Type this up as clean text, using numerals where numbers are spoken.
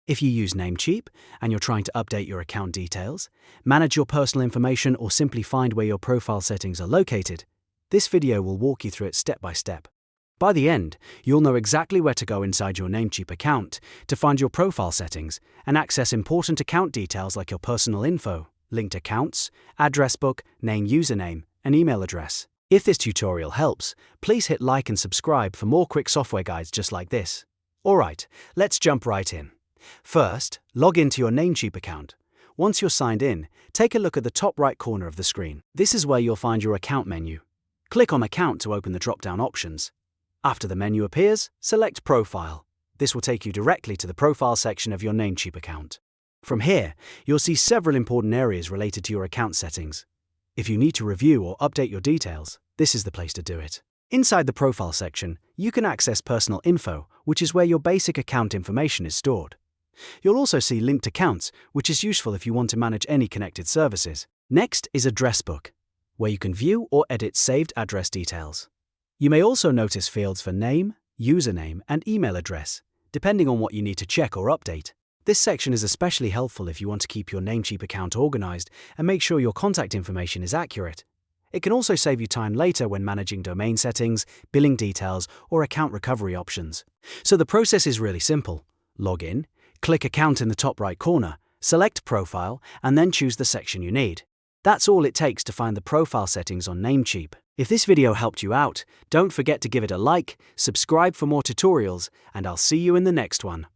If you use Namecheap and you're trying to update your account details, manage your personal information, or simply find where your profile settings are located, this video will walk you through it step by step. By the end, you'll know exactly where to go inside your Namecheap account to find your profile settings and access important account details like your personal info, linked accounts, address book, name, username, and email address. If this tutorial helps, please hit like and subscribe for more quick software guides just like this. Alright, let's jump right in. First, log into your Namecheap account. Once you're signed in, take a look at the top right corner of the screen. This is where you'll find your account menu. Click on Account to open the drop-down options. After the menu appears, select Profile. This will take you directly to the Profile section of your Namecheap account. From here, you'll see several important areas related to your account settings. If you need to review or update your details, this is the place to do it. Inside the Profile section, you can access Personal Info, which is where your basic account information is stored. You'll also see linked accounts, which is useful if you want to manage any connected services. Next is Address Book, where you can view or edit saved address details. You may also notice fields for name, username, and email address, depending on what you need to check or update. This section is especially helpful if you want to keep your Namecheap account organized and make sure your contact information is accurate. It can also save you time later when managing domain settings, billing details, or account recovery options. So the process is really simple. Log in, click Account in the top right corner, select Profile, and then choose the section you need. That's all it takes to find the profile settings on Namecheap. If this video helped you out, don't forget to give it a like, subscribe for more tutorials, and I'll see you in the next one.